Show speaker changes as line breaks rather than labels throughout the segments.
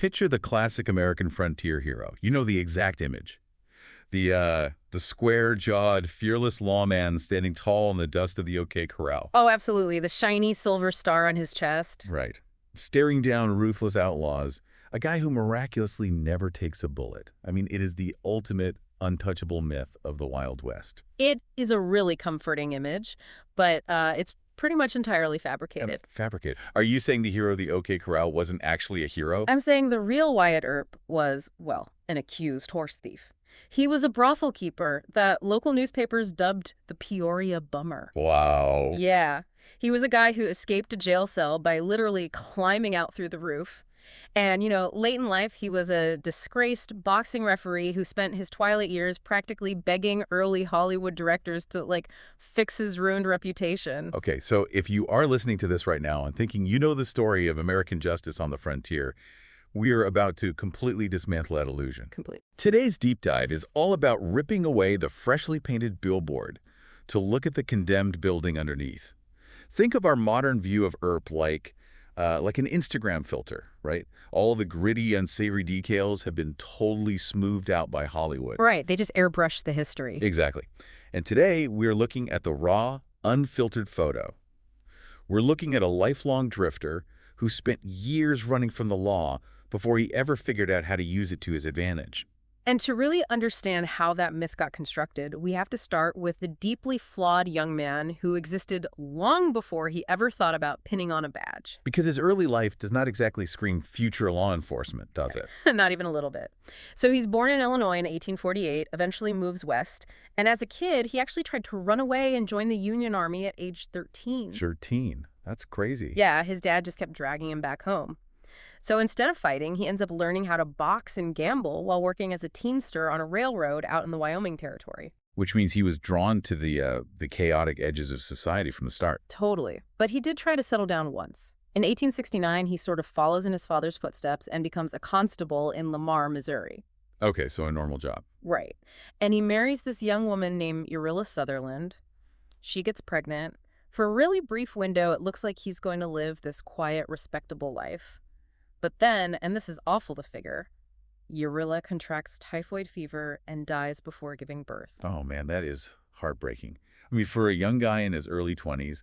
Picture the classic American frontier hero. You know, the exact image. The square-jawed, fearless lawman standing tall in the dust of the OK Corral.
Oh, absolutely. The shiny silver star on his chest.
Right. Staring down ruthless outlaws, a guy who miraculously never takes a bullet. I mean, it is the ultimate untouchable myth of the Wild West.
It is a really comforting image, but it's pretty much entirely fabricated.
Fabricated. Are you saying the hero of the OK Corral wasn't actually a hero?
I'm saying the real Wyatt Earp was, well, an accused horse thief. He was a brothel keeper that local newspapers dubbed the Peoria Bummer.
Wow.
Yeah. He was a guy who escaped a jail cell by literally climbing out through the roof. And, late in life, he was a disgraced boxing referee who spent his twilight years practically begging early Hollywood directors to, fix his ruined reputation.
Okay, so if you are listening to this right now and thinking you know the story of American justice on the frontier, we are about to completely dismantle that illusion.
Complete.
Today's deep dive is all about ripping away the freshly painted billboard to look at the condemned building underneath. Think of our modern view of Earp like an Instagram filter, right? All the gritty, unsavory details have been totally smoothed out by Hollywood.
Right, they just airbrushed the history.
Exactly. And today, we're looking at the raw, unfiltered photo. We're looking at a lifelong drifter who spent years running from the law before he ever figured out how to use it to his advantage.
And to really understand how that myth got constructed, we have to start with the deeply flawed young man who existed long before he ever thought about pinning on a badge.
Because his early life does not exactly scream future law enforcement, does it?
Not even a little bit. So he's born in Illinois in 1848, eventually moves west, and as a kid, he actually tried to run away and join the Union Army at age 13.
13. That's crazy.
Yeah, his dad just kept dragging him back home. So instead of fighting, he ends up learning how to box and gamble while working as a teamster on a railroad out in the Wyoming Territory.
Which means he was drawn to the chaotic edges of society from the start.
Totally. But he did try to settle down once. In 1869, he sort of follows in his father's footsteps and becomes a constable in Lamar, Missouri.
Okay, so a normal job.
Right. And he marries this young woman named Urilla Sutherland. She gets pregnant. For a really brief window, it looks like he's going to live this quiet, respectable life. But then, and this is awful to figure, Urilla contracts typhoid fever and dies before giving birth.
Oh, man, that is heartbreaking. I mean, for a young guy in his early 20s,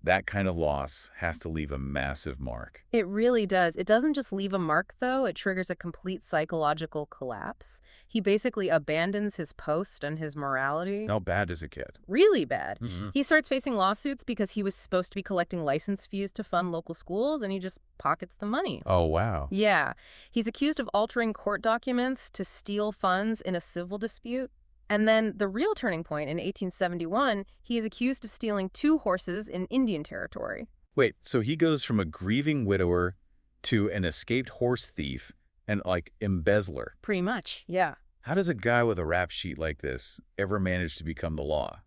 that kind of loss has to leave a massive mark.
It really does. It doesn't just leave a mark, though. It triggers a complete psychological collapse. He basically abandons his post and his morality.
How bad is a kid?
Really bad.
Mm-hmm.
He starts facing lawsuits because he was supposed to be collecting license fees to fund local schools, and he just pockets the money.
Oh, wow.
Yeah. He's accused of altering court documents to steal funds in a civil dispute. And then the real turning point in 1871, he is accused of stealing 2 horses in Indian Territory.
Wait, so he goes from a grieving widower to an escaped horse thief and, embezzler.
Pretty much, yeah.
How does a guy with a rap sheet like this ever manage to become the law?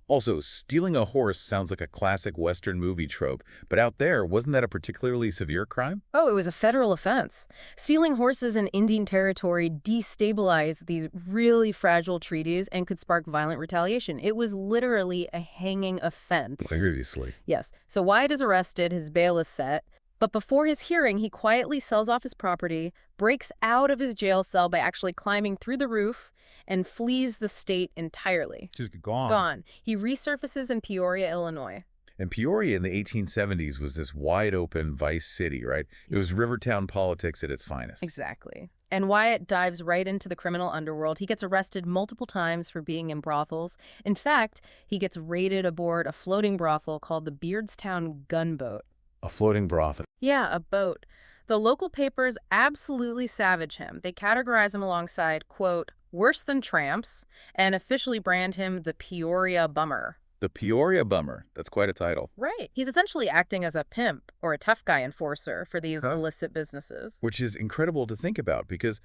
Also, stealing a horse sounds like a classic Western movie trope, but out there, wasn't that a particularly severe crime?
Oh, it was a federal offense. Stealing horses in Indian Territory destabilized these really fragile treaties and could spark violent retaliation. It was literally a hanging offense.
Seriously.
Yes. So Wyatt is arrested, his bail is set, but before his hearing, he quietly sells off his property, breaks out of his jail cell by actually climbing through the roof, and flees the state entirely.
Just gone.
Gone. He resurfaces in Peoria, Illinois.
And Peoria in the 1870s was this wide-open vice city, right? It was Rivertown politics at its finest.
Exactly. And Wyatt dives right into the criminal underworld. He gets arrested multiple times for being in brothels. In fact, he gets raided aboard a floating brothel called the Beardstown Gunboat.
A floating brothel.
Yeah, a boat. The local papers absolutely savage him. They categorize him alongside, quote, worse than tramps, and officially brand him the Peoria Bummer.
The Peoria Bummer. That's quite a title.
Right. He's essentially acting as a pimp or a tough guy enforcer for these illicit businesses.
Which is incredible to think about because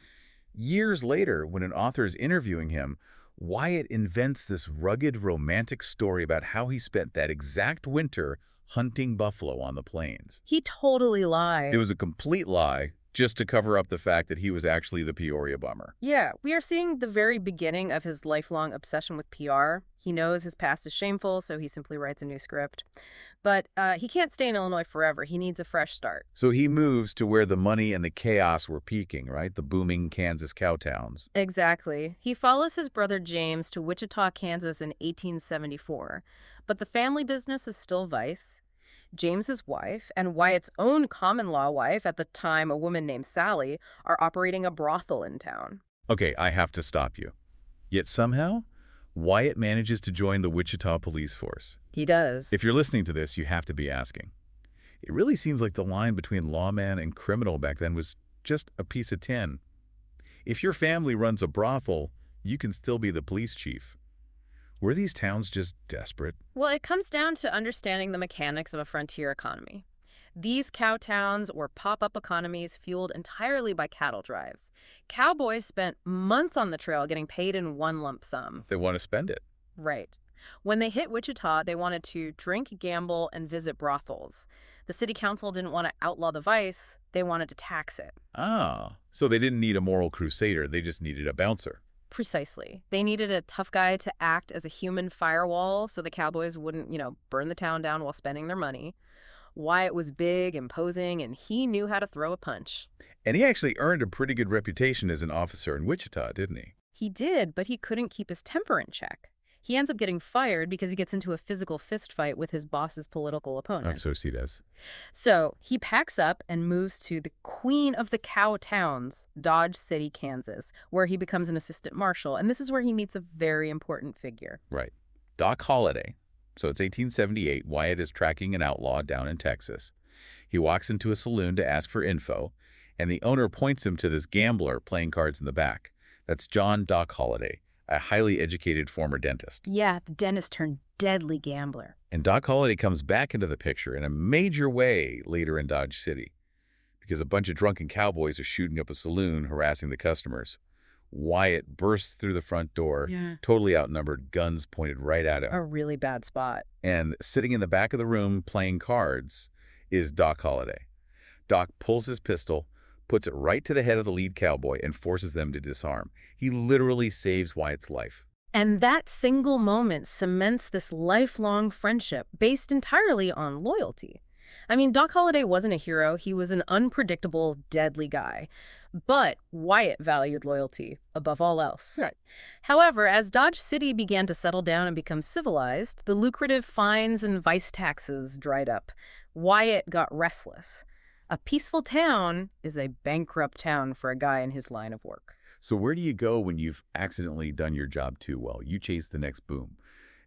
years later, when an author is interviewing him, Wyatt invents this rugged, romantic story about how he spent that exact winter hunting buffalo on the plains.
He totally lied.
It was a complete lie, just to cover up the fact that he was actually the Peoria Bummer.
Yeah, we are seeing the very beginning of his lifelong obsession with PR. He knows his past is shameful, so he simply writes a new script. But he can't stay in Illinois forever. He needs a fresh start.
So he moves to where the money and the chaos were peaking, right? The booming Kansas cow towns.
Exactly. He follows his brother James to Wichita, Kansas in 1874. But the family business is still vice. James's wife and Wyatt's own common-law wife, at the time a woman named Sally, are operating a brothel in town.
Okay, I have to stop you. Yet somehow, Wyatt manages to join the Wichita police force.
He does.
If you're listening to this, you have to be asking. It really seems like the line between lawman and criminal back then was just a piece of tin. If your family runs a brothel, you can still be the police chief. Were these towns just desperate?
Well, it comes down to understanding the mechanics of a frontier economy. These cow towns were pop-up economies fueled entirely by cattle drives. Cowboys spent months on the trail getting paid in one lump sum.
They want to spend it.
Right. When they hit Wichita, they wanted to drink, gamble, and visit brothels. The city council didn't want to outlaw the vice. They wanted to tax it.
Ah, so they didn't need a moral crusader. They just needed a bouncer.
Precisely. They needed a tough guy to act as a human firewall so the cowboys wouldn't, burn the town down while spending their money. Wyatt was big, imposing, and he knew how to throw a punch.
And he actually earned a pretty good reputation as an officer in Wichita, didn't he?
He did, but he couldn't keep his temper in check. He ends up getting fired because he gets into a physical fistfight with his boss's political opponent.
So he does.
So he packs up and moves to the queen of the cow towns, Dodge City, Kansas, where he becomes an assistant marshal. And this is where he meets a very important figure.
Right. Doc Holliday. So it's 1878. Wyatt is tracking an outlaw down in Texas. He walks into a saloon to ask for info, and the owner points him to this gambler playing cards in the back. That's John Doc Holliday, a highly educated former dentist.
Yeah, the dentist turned deadly gambler.
And Doc Holliday comes back into the picture in a major way later in Dodge City, because a bunch of drunken cowboys are shooting up a saloon, harassing the customers. Wyatt bursts through the front door, totally outnumbered, guns pointed right at him.
A really bad spot.
And sitting in the back of the room playing cards is Doc Holliday. Doc pulls his pistol, puts it right to the head of the lead cowboy, and forces them to disarm. He literally saves Wyatt's life.
And that single moment cements this lifelong friendship based entirely on loyalty. I mean, Doc Holliday wasn't a hero. He was an unpredictable, deadly guy. But Wyatt valued loyalty above all else.
Right.
However, as Dodge City began to settle down and become civilized, the lucrative fines and vice taxes dried up. Wyatt got restless. A peaceful town is a bankrupt town for a guy in his line of work.
So where do you go when you've accidentally done your job too well? You chase the next boom.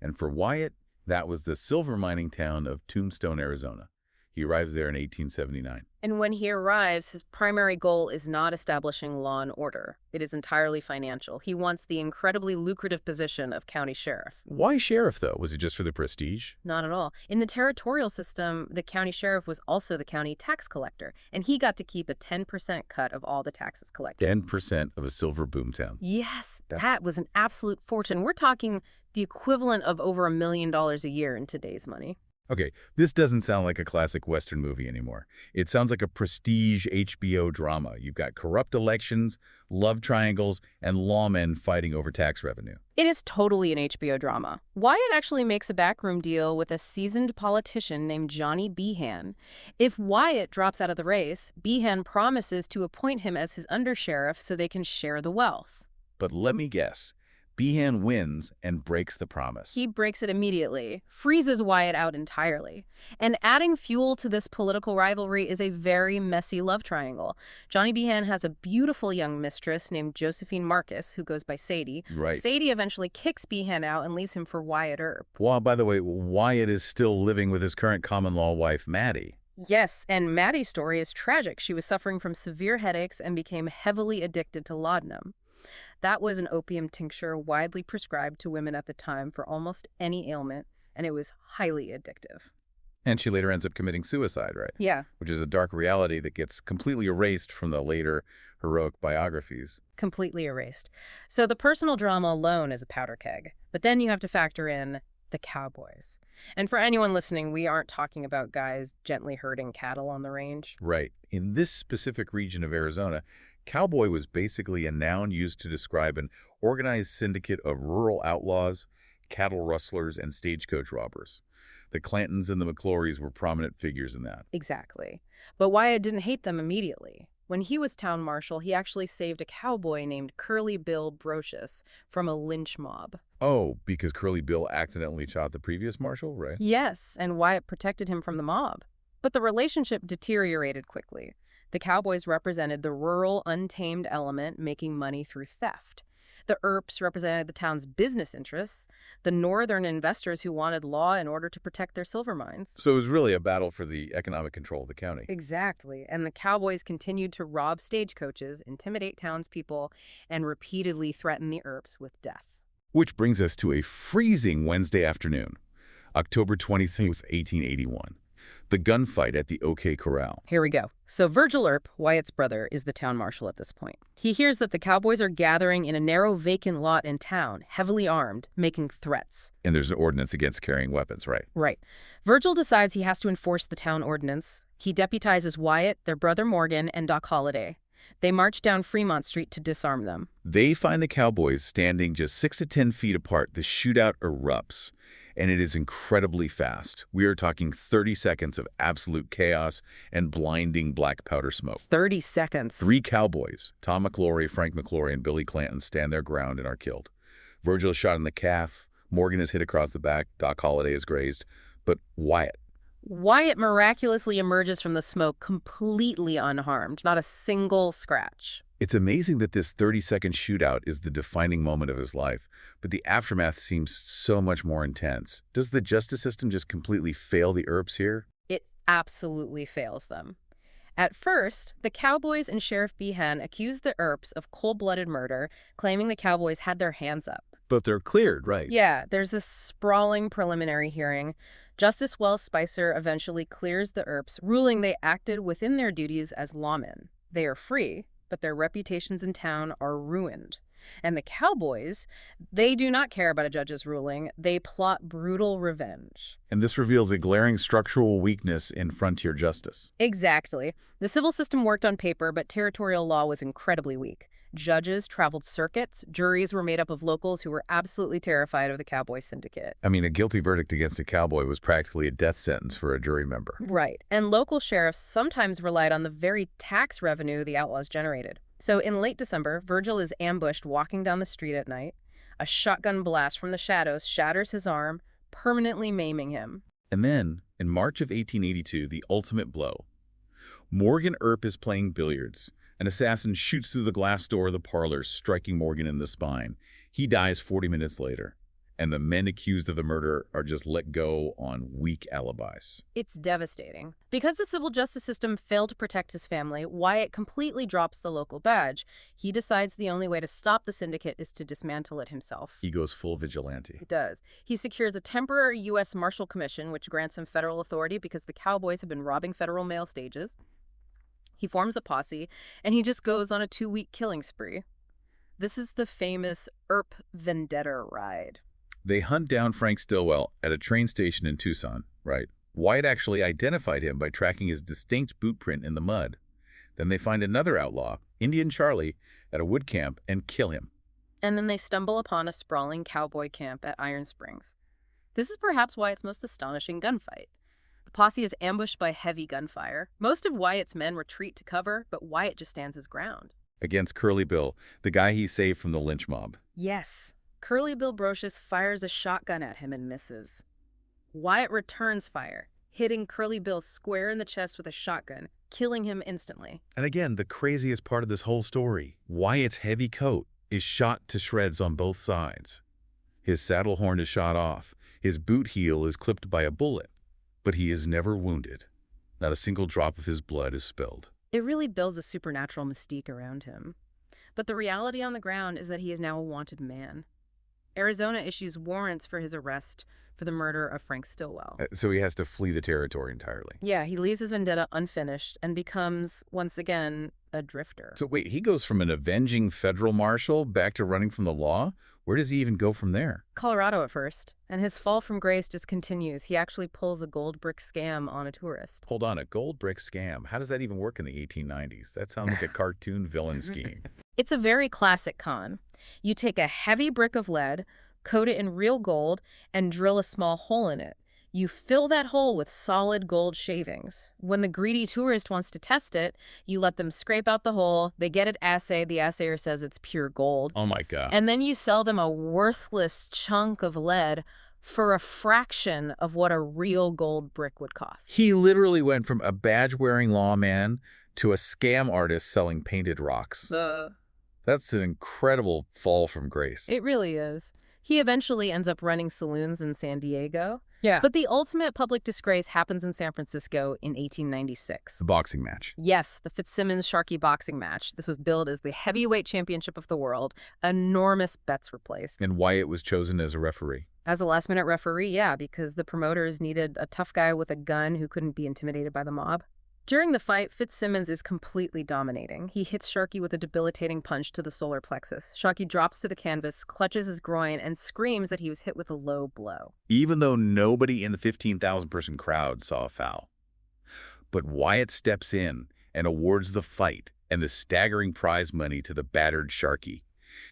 And for Wyatt, that was the silver mining town of Tombstone, Arizona. He arrives there in 1879.
And when he arrives, his primary goal is not establishing law and order. It is entirely financial. He wants the incredibly lucrative position of county sheriff.
Why sheriff, though? Was it just for the prestige?
Not at all. In the territorial system, the county sheriff was also the county tax collector, and he got to keep a 10% cut of all the taxes collected.
10% of a silver boomtown.
Yes, that was an absolute fortune. We're talking the equivalent of over $1 million a year in today's money.
Okay, this doesn't sound like a classic Western movie anymore. It sounds like a prestige HBO drama. You've got corrupt elections, love triangles, and lawmen fighting over tax revenue.
It is totally an HBO drama. Wyatt actually makes a backroom deal with a seasoned politician named Johnny Behan. If Wyatt drops out of the race, Behan promises to appoint him as his undersheriff so they can share the wealth.
But let me guess. Behan wins and breaks the promise.
He breaks it immediately, freezes Wyatt out entirely. And adding fuel to this political rivalry is a very messy love triangle. Johnny Behan has a beautiful young mistress named Josephine Marcus, who goes by Sadie.
Right.
Sadie eventually kicks Behan out and leaves him for Wyatt Earp.
Well, by the way, Wyatt is still living with his current common-law wife, Maddie.
Yes, and Maddie's story is tragic. She was suffering from severe headaches and became heavily addicted to laudanum. That was an opium tincture widely prescribed to women at the time for almost any ailment, and it was highly addictive.
And she later ends up committing suicide, right?
Yeah.
Which is a dark reality that gets completely erased from the later heroic biographies.
Completely erased. So the personal drama alone is a powder keg, but then you have to factor in the cowboys. And for anyone listening, we aren't talking about guys gently herding cattle on the range.
Right. In this specific region of Arizona, cowboy was basically a noun used to describe an organized syndicate of rural outlaws cattle rustlers, and stagecoach robbers. The Clantons and the McClorys were prominent figures in that.
Exactly. But Wyatt didn't hate them immediately. When he was town marshal, he actually saved a cowboy named Curly Bill Brocious from a lynch mob.
Oh, because Curly Bill accidentally shot the previous marshal, right?
Yes, and Wyatt protected him from the mob. But the relationship deteriorated quickly. The cowboys represented the rural, untamed element making money through theft. The Earps represented the town's business interests, the northern investors who wanted law in order to protect their silver mines.
So it was really a battle for the economic control of the county.
Exactly, and the cowboys continued to rob stagecoaches, intimidate townspeople, and repeatedly threaten the Earps with death.
Which brings us to a freezing Wednesday afternoon, October 26, 1881. The gunfight at the OK Corral.
Here we go. So Virgil Earp, Wyatt's brother, is the town marshal at this point. He hears that the cowboys are gathering in a narrow vacant lot in town, heavily armed, making threats.
And there's an ordinance against carrying weapons, right?
Right. Virgil decides he has to enforce the town ordinance. He deputizes Wyatt, their brother Morgan, and Doc Holliday. They march down Fremont Street to disarm them.
They find the cowboys standing just 6 to 10 feet apart. The shootout erupts, and it is incredibly fast. We are talking 30 seconds of absolute chaos and blinding black powder smoke.
30 seconds.
3 cowboys, Tom McClory, Frank McClory, and Billy Clanton, stand their ground and are killed. Virgil is shot in the calf. Morgan is hit across the back. Doc Holliday is grazed. But
Wyatt miraculously emerges from the smoke completely unharmed, not a single scratch.
It's amazing that this 30-second shootout is the defining moment of his life, but the aftermath seems so much more intense. Does the justice system just completely fail the Earps here?
It absolutely fails them. At first, the cowboys and Sheriff Behan accuse the Earps of cold-blooded murder, claiming the cowboys had their hands up.
But they're cleared, right?
Yeah, there's this sprawling preliminary hearing. Justice Wells Spicer eventually clears the Earps, ruling they acted within their duties as lawmen. They are free, but their reputations in town are ruined. And the cowboys, they do not care about a judge's ruling. They plot brutal revenge.
And this reveals a glaring structural weakness in frontier justice.
Exactly. The civil system worked on paper, but territorial law was incredibly weak. Judges traveled circuits. Juries were made up of locals who were absolutely terrified of the cowboy syndicate.
I mean, a guilty verdict against a cowboy was practically a death sentence for a jury member.
Right. And local sheriffs sometimes relied on the very tax revenue the outlaws generated. So in late December, Virgil is ambushed walking down the street at night. A shotgun blast from the shadows shatters his arm, permanently maiming him.
And then, in March of 1882, the ultimate blow. Morgan Earp is playing billiards. An assassin shoots through the glass door of the parlor, striking Morgan in the spine. He dies 40 minutes later, and the men accused of the murder are just let go on weak alibis.
It's devastating. Because the civil justice system failed to protect his family, Wyatt completely drops the local badge. He decides the only way to stop the syndicate is to dismantle it himself.
He goes full vigilante.
He does. He secures a temporary U.S. Marshal Commission, which grants him federal authority because the cowboys have been robbing federal mail stages. He forms a posse, and he just goes on a 2-week killing spree. This is the famous Earp Vendetta ride.
They hunt down Frank Stillwell at a train station in Tucson, right? Wyatt actually identified him by tracking his distinct boot print in the mud. Then they find another outlaw, Indian Charlie, at a wood camp and kill him.
And then they stumble upon a sprawling cowboy camp at Iron Springs. This is perhaps Wyatt's most astonishing gunfight. The posse is ambushed by heavy gunfire. Most of Wyatt's men retreat to cover, but Wyatt just stands his ground.
Against Curly Bill, the guy he saved from the lynch mob.
Yes. Curly Bill Brocious fires a shotgun at him and misses. Wyatt returns fire, hitting Curly Bill square in the chest with a shotgun, killing him instantly.
And again, the craziest part of this whole story, Wyatt's heavy coat is shot to shreds on both sides. His saddle horn is shot off. His boot heel is clipped by a bullet. But he is never wounded. Not a single drop of his blood is spilled.
It really builds a supernatural mystique around him. But the reality on the ground is that he is now a wanted man. Arizona issues warrants for his arrest for the murder of Frank Stillwell.
So he has to flee the territory entirely.
Yeah, he leaves his vendetta unfinished and becomes, once again, a drifter.
So wait, he goes from an avenging federal marshal back to running from the law? Where does he even go from there?
Colorado at first, and his fall from grace just continues. He actually pulls a gold brick scam on a tourist.
Hold on, a gold brick scam. How does that even work in the 1890s? That sounds like a cartoon villain scheme.
It's a very classic con. You take a heavy brick of lead, coat it in real gold, and drill a small hole in it. You fill that hole with solid gold shavings. When the greedy tourist wants to test it, you let them scrape out the hole, they get it assayed, the assayer says it's pure gold,
Oh my God.
and then you sell them a worthless chunk of lead for a fraction of what a real gold brick would cost.
He literally went from a badge-wearing lawman to a scam artist selling painted rocks. That's an incredible fall from grace.
It really is. He eventually ends up running saloons in San Diego.
Yeah.
But the ultimate public disgrace happens in San Francisco in 1896.
The boxing match.
Yes, the Fitzsimmons-Sharkey boxing match. This was billed as the heavyweight championship of the world. Enormous bets were placed.
And Wyatt was chosen as a referee.
As a last-minute referee, yeah, because the promoters needed a tough guy with a gun who couldn't be intimidated by the mob. During the fight, Fitzsimmons is completely dominating. He hits Sharkey with a debilitating punch to the solar plexus. Sharkey drops to the canvas, clutches his groin, and screams that he was hit with a low blow.
Even though nobody in the 15,000-person crowd saw a foul. But Wyatt steps in and awards the fight and the staggering prize money to the battered Sharkey.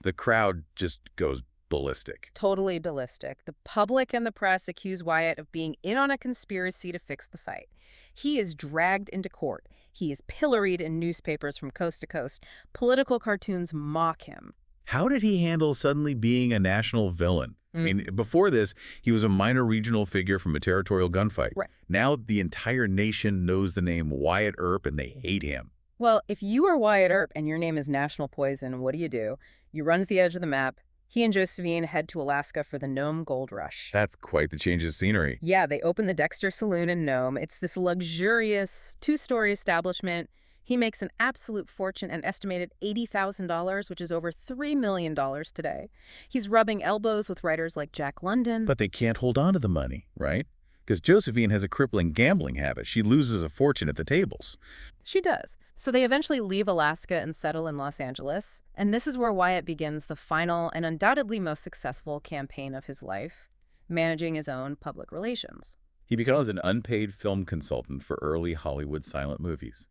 The crowd just goes ballistic.
Totally ballistic. The public and the press accuse Wyatt of being in on a conspiracy to fix the fight. He is dragged into court. He is pilloried in newspapers from coast to coast. Political cartoons mock him.
How did he handle suddenly being a national villain? I mean, before this, he was a minor regional figure from a territorial gunfight.
Right.
Now the entire nation knows the name Wyatt Earp and they hate him.
Well, if you are Wyatt Earp and your name is National Poison, what do? You run to the edge of the map. He and Josephine head to Alaska for the Nome Gold Rush.
That's quite the change of scenery.
Yeah, they open the Dexter Saloon in Nome. It's this luxurious two-story establishment. He makes an absolute fortune, an estimated $80,000, which is over $3 million today. He's rubbing elbows with writers like Jack London.
But they can't hold on to the money, right? Because Josephine has a crippling gambling habit. She loses a fortune at the tables.
She does. So they eventually leave Alaska and settle in Los Angeles. And this is where Wyatt begins the final and undoubtedly most successful campaign of his life, managing his own public relations.
He becomes an unpaid film consultant for early Hollywood silent movies.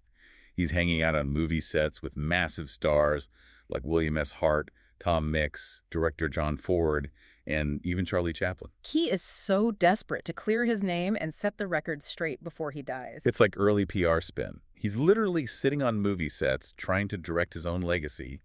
He's hanging out on movie sets with massive stars like William S. Hart, Tom Mix, director John Ford, and even Charlie Chaplin.
He is so desperate to clear his name and set the record straight before he dies.
It's like early PR spin. He's literally sitting on movie sets trying to direct his own legacy,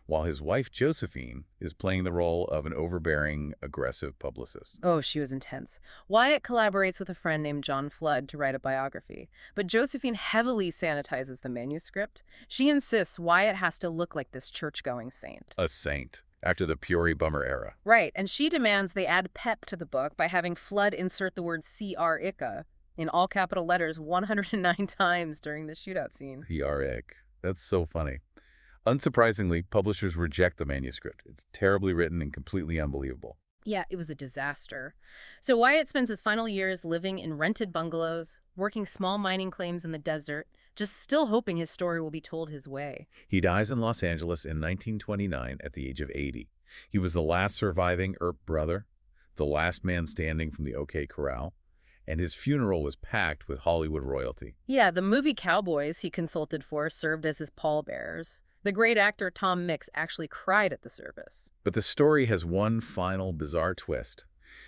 while his wife Josephine is playing the role of an overbearing, aggressive publicist.
Oh, she was intense. Wyatt collaborates with a friend named John Flood to write a biography, but Josephine heavily sanitizes the manuscript. She insists Wyatt has to look like this church-going saint.
A saint, after the Peoria bummer era.
Right, and she demands they add pep to the book by having Flood insert the word C.R. Icka in all capital letters 109 times during the shootout scene.
P.R.Ick. That's so funny. Unsurprisingly, publishers reject the manuscript. It's terribly written and completely unbelievable.
Yeah, it was a disaster. So Wyatt spends his final years living in rented bungalows, working small mining claims in the desert, just still hoping his story will be told his way.
He dies in Los Angeles in 1929 at the age of 80. He was the last surviving Earp brother, the last man standing from the OK Corral, and his funeral was packed with Hollywood royalty.
Yeah, the movie cowboys he consulted for served as his pallbearers. The great actor Tom Mix actually cried at the service.
But the story has one final bizarre twist.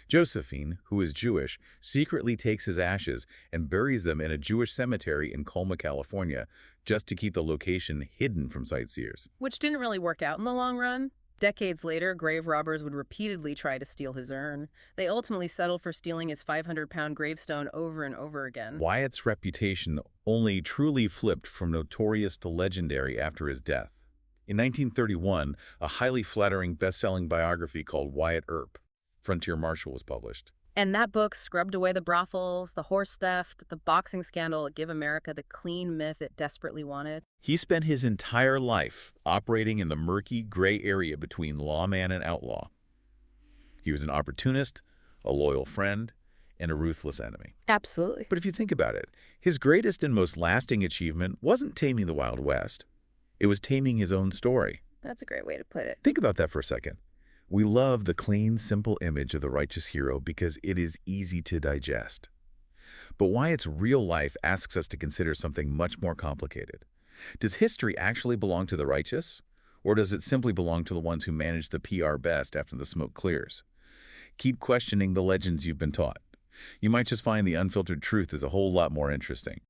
Josephine, who is Jewish, secretly takes his ashes and buries them in a Jewish cemetery in Colma, California, just to keep the location hidden from sightseers.
Which didn't really work out in the long run. Decades later, grave robbers would repeatedly try to steal his urn. They ultimately settled for stealing his 500-pound gravestone over and over again.
Wyatt's reputation only truly flipped from notorious to legendary after his death. In 1931, a highly flattering best-selling biography called Wyatt Earp, Frontier Marshal, was published.
And that book scrubbed away the brothels, the horse theft, the boxing scandal that gave America the clean myth it desperately wanted.
He spent his entire life operating in the murky, gray area between lawman and outlaw. He was an opportunist, a loyal friend, and a ruthless enemy.
Absolutely.
But if you think about it, his greatest and most lasting achievement wasn't taming the Wild West. It was taming his own story.
That's a great way to put it.
Think about that for a second. We love the clean, simple image of the righteous hero because it is easy to digest. But Wyatt's real life asks us to consider something much more complicated. Does history actually belong to the righteous? Or does it simply belong to the ones who manage the PR best after the smoke clears? Keep questioning the legends you've been taught. You might just find the unfiltered truth is a whole lot more interesting.